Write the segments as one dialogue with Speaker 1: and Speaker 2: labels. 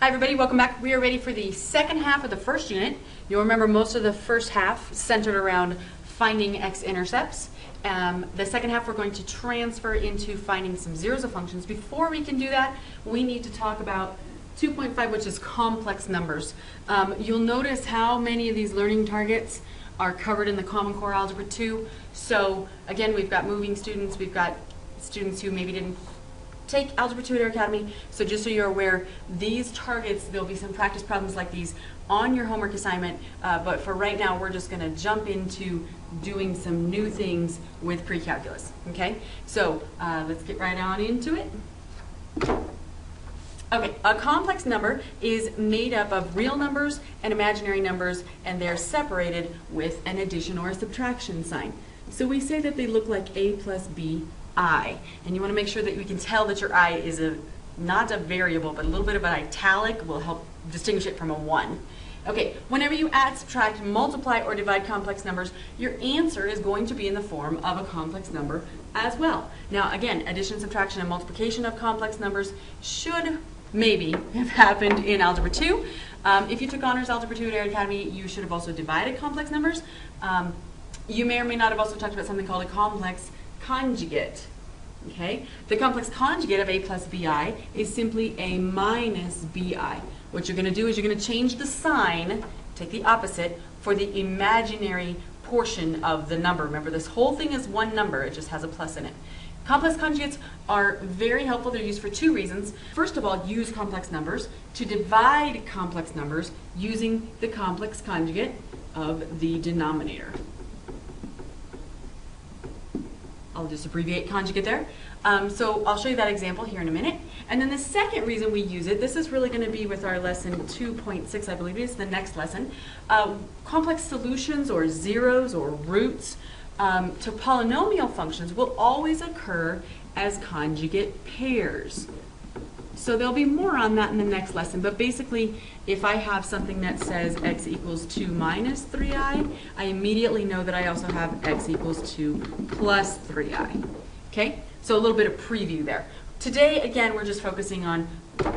Speaker 1: Hi everybody, welcome back. We are ready for the second half of the first unit. You'll remember most of the first half centered around finding x-intercepts. The second half we're going to transfer into finding some zeros of functions. Before we can do that, we need to talk about 2.5, which is complex numbers. You'll notice how many of these learning targets are covered in the Common Core Algebra 2. So again, we've got moving students, we've got students who maybe didn't take Algebra 2 at Air Academy. So just so you're aware, these targets, there'll be some practice problems like these on your homework assignment, but for right now we're just going to jump into doing some new things with pre-calculus. Okay, so let's get right on into it. Okay, a complex number is made up of real numbers and imaginary numbers, and they're separated with an addition or a subtraction sign. So we say that they look like a plus b I, and you want to make sure that you can tell that your I is not a variable, but a little bit of an italic will help distinguish it from a 1. Okay, whenever you add, subtract, multiply, or divide complex numbers, your answer is going to be in the form of a complex number as well. Now again, addition, subtraction, and multiplication of complex numbers should maybe have happened in Algebra 2. If you took Honors Algebra 2 at Air Academy, you should have also divided complex numbers. You may or may not have also talked about something called a complex conjugate. Okay, the complex conjugate of a plus bi is simply a minus bi. What you're going to do is you're going to change the sign, take the opposite, for the imaginary portion of the number. Remember, this whole thing is one number, it just has a plus in it. Complex conjugates are very helpful. They're used for two reasons. First of all, use complex numbers to divide complex numbers using the complex conjugate of the denominator. I'll just abbreviate conjugate there. So I'll show you that example here in a minute. And then the second reason we use it, this is really going to be with our lesson 2.6, I believe it is, the next lesson. Complex solutions or zeros or roots to polynomial functions will always occur as conjugate pairs. So there'll be more on that in the next lesson, but basically if I have something that says x equals 2 minus 3i, I immediately know that I also have x equals 2 plus 3i. Okay, so a little bit of preview there. Today, again, we're just focusing on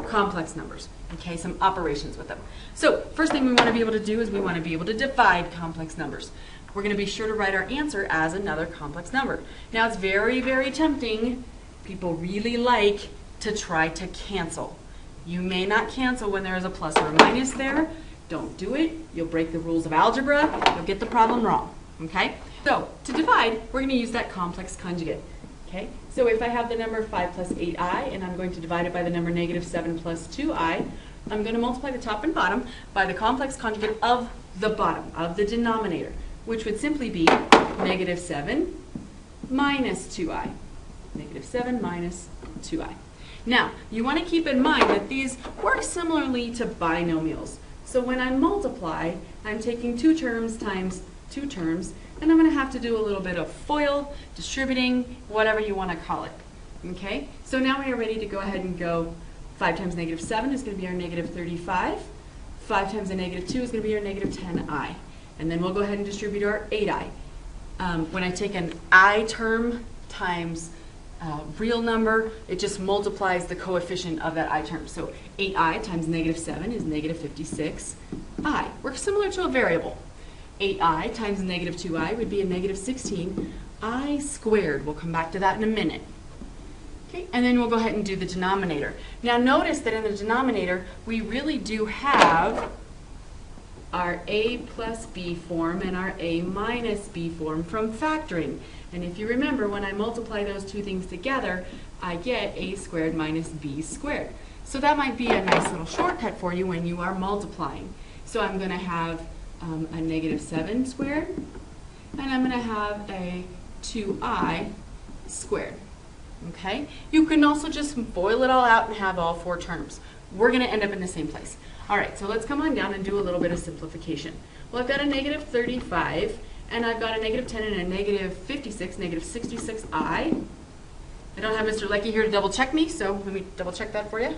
Speaker 1: complex numbers, okay, some operations with them. So first thing we want to be able to do is we want to be able to divide complex numbers. We're going to be sure to write our answer as another complex number. Now it's very, very tempting. People really like to try to cancel. You may not cancel when there is a plus or a minus there. Don't do it. You'll break the rules of algebra. You'll get the problem wrong. Okay? So to divide, we're going to use that complex conjugate. Okay? So if I have the number 5 plus 8i and I'm going to divide it by the number negative 7 plus 2i, I'm going to multiply the top and bottom by the complex conjugate of the bottom, of the denominator, which would simply be negative 7 minus 2i. Negative 7 minus 2i. Now, you want to keep in mind that these work similarly to binomials. So when I multiply, I'm taking two terms times two terms, and I'm going to have to do a little bit of FOIL, distributing, whatever you want to call it. Okay? So now we are ready to go ahead and go 5 times negative 7 is going to be our negative 35. 5 times a negative 2 is going to be our negative 10i. And then we'll go ahead and distribute our 8i. When I take an I term times real number, it just multiplies the coefficient of that I term. So 8i times negative 7 is negative 56i. We're similar to a variable. 8i times negative 2i would be a negative 16i squared. We'll come back to that in a minute. Okay, and then we'll go ahead and do the denominator. Now notice that in the denominator, we really do have our a plus b form and our a minus b form from factoring. And if you remember, when I multiply those two things together, I get a squared minus b squared. So that might be a nice little shortcut for you when you are multiplying. So I'm going to have a negative 7 squared, and I'm going to have a 2i squared. Okay? You can also just boil it all out and have all four terms. We're going to end up in the same place. All right, so let's come on down and do a little bit of simplification. Well, I've got a negative 35, and I've got a negative 10 and a negative 56, negative 66i. I don't have Mr. Leckie here to double check me, so let me double check that for you.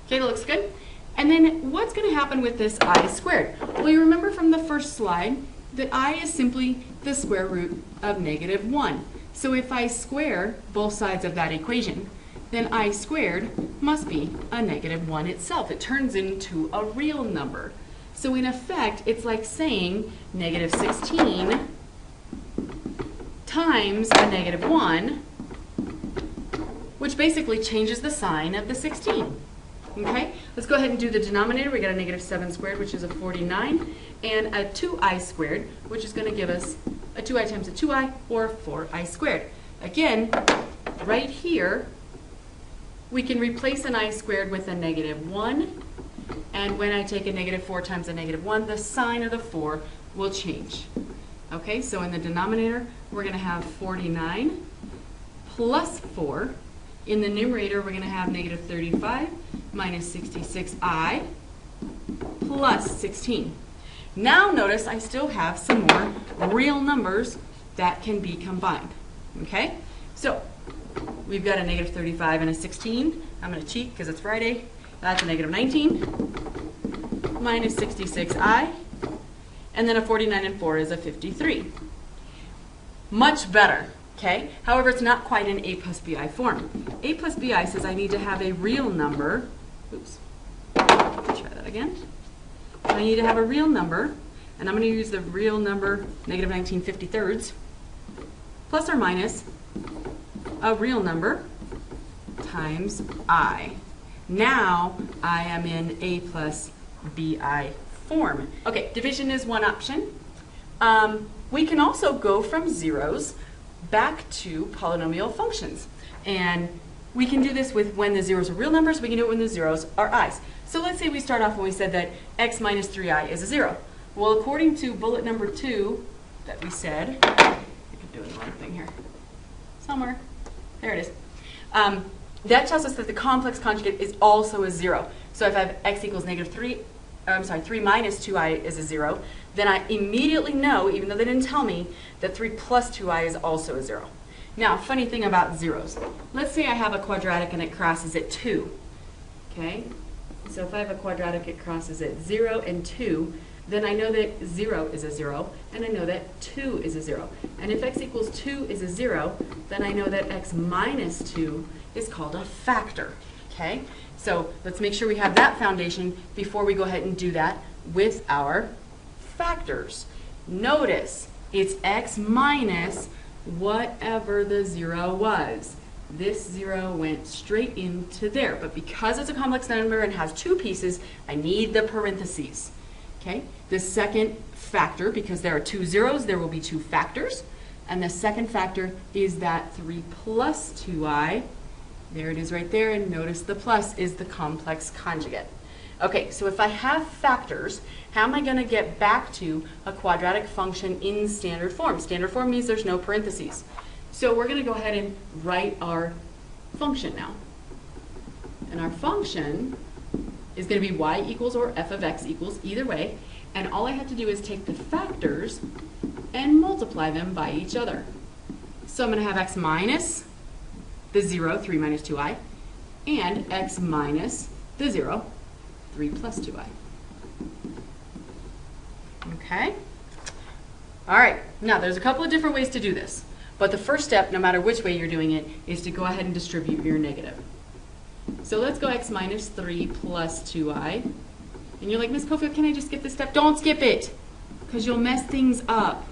Speaker 1: Okay, that looks good. And then what's going to happen with this I squared? Well, you remember from the first slide that I is simply the square root of negative 1. So if I square both sides of that equation, then I squared must be a negative 1 itself. It turns into a real number. So in effect, it's like saying negative 16 times a negative 1, which basically changes the sign of the 16. Okay, let's go ahead and do the denominator. We got a negative 7 squared, which is a 49, and a 2i squared, which is going to give us a 2i times a 2i, or 4i squared. Again, right here, we can replace an I squared with a negative 1, and when I take a negative 4 times a negative 1, the sign of the 4 will change. Okay, so in the denominator, we're going to have 49 plus 4. In the numerator, we're going to have negative 35 minus 66i plus 16. Now notice I still have some more real numbers that can be combined. Okay, so we've got a negative 35 and a 16. I'm going to cheat because it's Friday. That's a negative 19 minus 66i. And then a 49 and 4 is a 53. Much better. Okay? However, it's not quite an a plus bi form. A plus bi says I need to have a real number. Oops. Try that again. I need to have a real number, and I'm going to use the real number negative 19 53rds plus or minus a real number times I. Now I am in a plus bi form. Okay, division is one option. We can also go from zeros back to polynomial functions. And we can do this with when the zeros are real numbers. We can do it when the zeros are i's. So let's say we start off when we said that x minus 3i is a 0. Well, according to bullet number 2 that we said, I could do the wrong thing here. Somewhere. There it is. That tells us that the complex conjugate is also a 0. So if I have x equals negative 3 minus 2i is a 0, then I immediately know, even though they didn't tell me, that 3 plus 2i is also a 0. Now, funny thing about zeros. Let's say I have a quadratic and it crosses at 2. Okay? So if I have a quadratic, it crosses at 0 and 2, then I know that 0 is a 0, and I know that 2 is a 0. And if x equals 2 is a 0, then I know that x minus 2 is called a factor. Okay? So let's make sure we have that foundation before we go ahead and do that with our factors. Notice it's x minus whatever the 0 was. This 0 went straight into there, but because it's a complex number and has two pieces, I need the parentheses. Okay? The second factor, because there are two zeros, there will be two factors, and the second factor is that 3 plus 2i. There it is right there, and notice the plus is the complex conjugate. Okay, so if I have factors, how am I going to get back to a quadratic function in standard form? Standard form means there's no parentheses. So we're going to go ahead and write our function now. And our function is going to be y equals or f of x equals, either way. And all I have to do is take the factors and multiply them by each other. So I'm going to have x minus the 0, 3 minus 2i, and x minus the 0, 3 plus 2i. Okay? All right. Now, there's a couple of different ways to do this. But the first step, no matter which way you're doing it, is to go ahead and distribute your negative. So let's go x minus 3 plus 2i. And you're like, Ms. Cofield, can I just skip this step? Don't skip it, because you'll mess things up.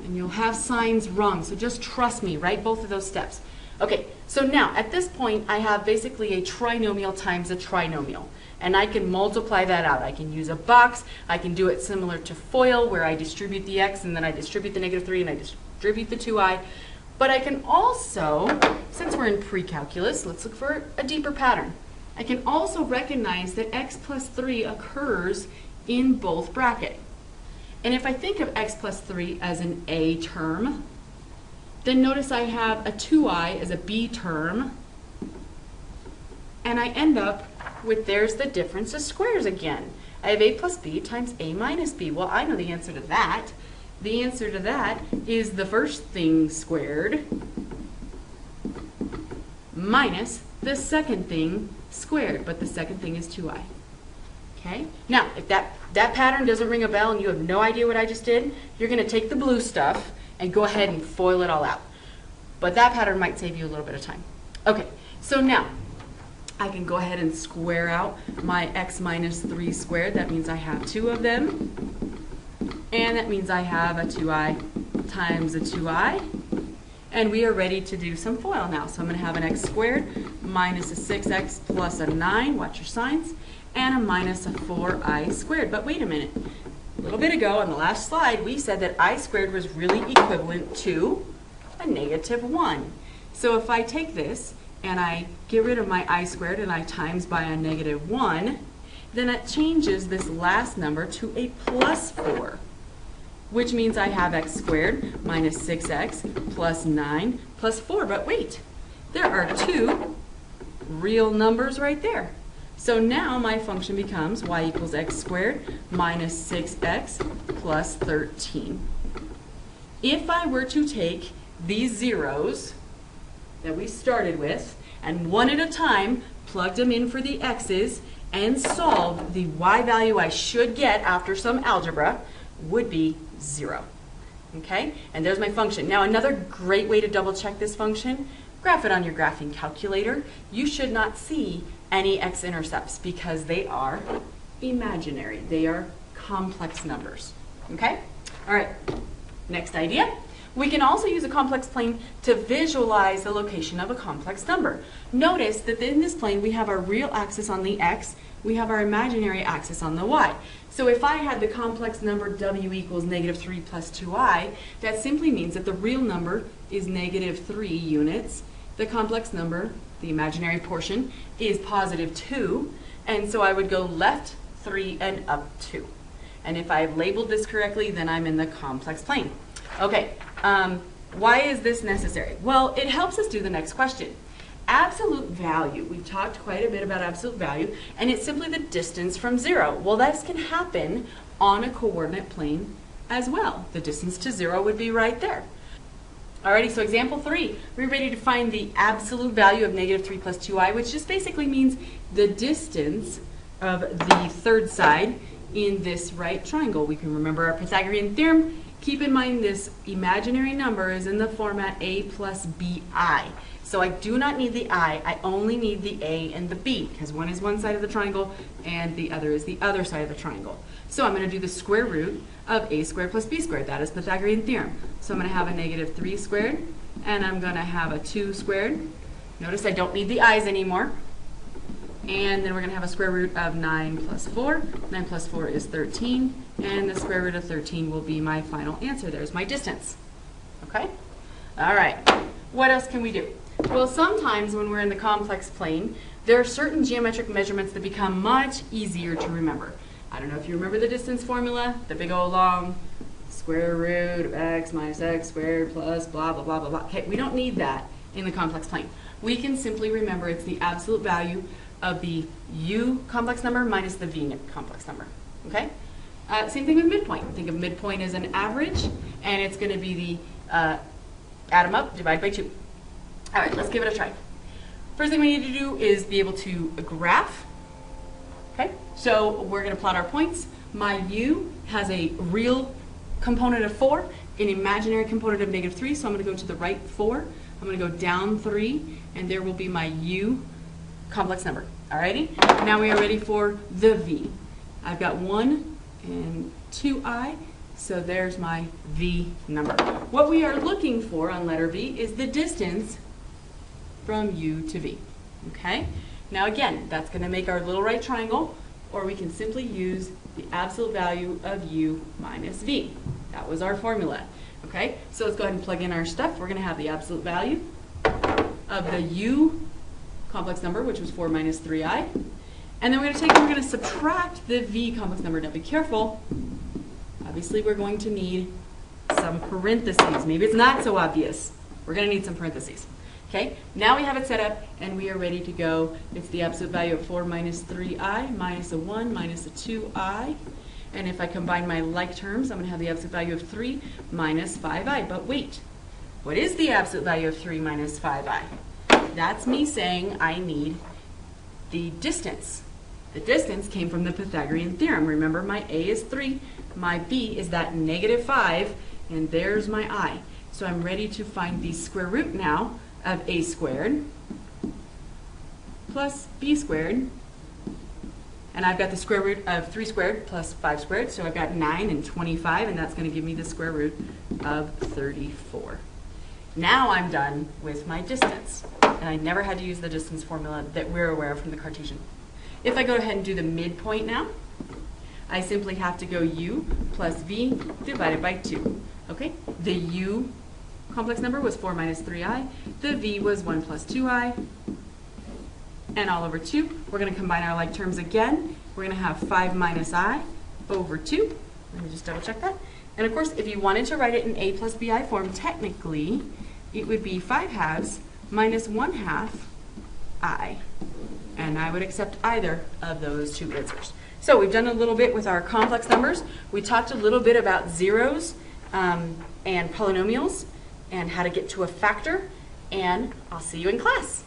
Speaker 1: And you'll have signs wrong. So just trust me, write both of those steps. Okay, so now at this point I have basically a trinomial times a trinomial, and I can multiply that out. I can use a box. I can do it similar to FOIL, where I distribute the x and then I distribute the negative 3 and I distribute the 2i. But I can also, since we're in pre-calculus, let's look for a deeper pattern. I can also recognize that x plus 3 occurs in both brackets. And if I think of x plus 3 as an a term, then notice I have a 2i as a b term, and I end up with, there's the difference of squares again. I have a plus b times a minus b. Well, I know the answer to that. The answer to that is the first thing squared minus the second thing squared, but the second thing is 2i. Okay? Now, if that pattern doesn't ring a bell and you have no idea what I just did, you're going to take the blue stuff and go ahead and FOIL it all out. But that pattern might save you a little bit of time. Okay, so now, I can go ahead and square out my x minus 3 squared. That means I have 2 of them. And that means I have a 2i times a 2i. And we are ready to do some FOIL now. So I'm going to have an x squared minus a 6x plus a 9, watch your signs, and a minus a 4i squared. But wait a minute. A little bit ago on the last slide, we said that I squared was really equivalent to a negative 1. So if I take this and I get rid of my I squared and I times by a negative 1, then it changes this last number to a plus 4. Which means I have x squared minus 6x plus 9 plus 4. But wait, there are 2 real numbers right there. So now my function becomes y equals x squared minus 6x plus 13. If I were to take these zeros that we started with and one at a time plug them in for the x's and solve, the y value I should get after some algebra would be 0. Okay? And there's my function. Now another great way to double check this function, graph it on your graphing calculator. You should not see any x-intercepts because they are imaginary. They are complex numbers. Okay? All right. Next idea. We can also use a complex plane to visualize the location of a complex number. Notice that in this plane we have our real axis on the x, we have our imaginary axis on the y. So if I had the complex number w equals negative 3 plus 2i, that simply means that the real number is negative 3 units. The complex number, the imaginary portion, is positive 2. And so I would go left 3 and up 2. And if I've labeled this correctly, then I'm in the complex plane. Okay, why is this necessary? Well, it helps us do the next question. Absolute value, we've talked quite a bit about absolute value, and it's simply the distance from 0. Well, this can happen on a coordinate plane as well. The distance to 0 would be right there. Alrighty, so example 3, we're ready to find the absolute value of negative 3 plus 2i, which just basically means the distance of the third side in this right triangle. We can remember our Pythagorean theorem. Keep in mind this imaginary number is in the format a plus bi. So I do not need the I only need the a and the b, because one is one side of the triangle and the other is the other side of the triangle. So I'm going to do the square root of a squared plus b squared. That is Pythagorean theorem. So I'm going to have a negative 3 squared, and I'm going to have a 2 squared. Notice I don't need the i's anymore. And then we're going to have a square root of 9 plus 4. 9 plus 4 is 13, and the square root of 13 will be my final answer. There's my distance. Okay? All right. What else can we do? Well, sometimes when we're in the complex plane, there are certain geometric measurements that become much easier to remember. I don't know if you remember the distance formula, the big old long square root of x minus x squared plus blah, blah, blah, blah, blah. Okay, we don't need that in the complex plane. We can simply remember it's the absolute value of the u complex number minus the v complex number. Okay? Same thing with midpoint. Think of midpoint as an average, and it's going to be the add them up, divide by 2. All right, let's give it a try. First thing we need to do is be able to graph. Okay, so we're going to plot our points. My u has a real component of 4, an imaginary component of negative 3, so I'm going to go to the right 4. I'm going to go down 3, and there will be my u complex number. Alrighty, now we are ready for the v. I've got 1 and 2i, so there's my v number. What we are looking for on letter v is the distance from u to v. Okay? Now again, that's going to make our little right triangle, or we can simply use the absolute value of u minus v. That was our formula. Okay? So let's go ahead and plug in our stuff. We're going to have the absolute value of the u complex number, which was 4 minus 3i. And then we're going to subtract the v complex number. Now be careful. Obviously, we're going to need some parentheses. Maybe it's not so obvious. We're going to need some parentheses. Okay, now we have it set up and we are ready to go. It's the absolute value of 4 minus 3i minus a 1 minus a 2i. And if I combine my like terms, I'm going to have the absolute value of 3 minus 5i. But wait, what is the absolute value of 3 minus 5i? That's me saying I need the distance. The distance came from the Pythagorean theorem. Remember, my a is 3, my b is that negative 5, and there's my I. So I'm ready to find the square root now of a squared plus b squared. And I've got the square root of 3 squared plus 5 squared, so I've got 9 and 25, and that's going to give me the square root of 34. Now I'm done with my distance, and I never had to use the distance formula that we're aware of from the Cartesian. If I go ahead and do the midpoint now, I simply have to go u plus v divided by 2. Okay, the u complex number was 4 minus 3i, the v was 1 plus 2i, and all over 2. We're going to combine our like terms again. We're going to have 5 minus I over 2. Let me just double check that. And of course, if you wanted to write it in a plus bi form, technically, it would be 5 halves minus 1 half I. And I would accept either of those two answers. So we've done a little bit with our complex numbers. We talked a little bit about zeros and polynomials and how to get to a factor. And I'll see you in class.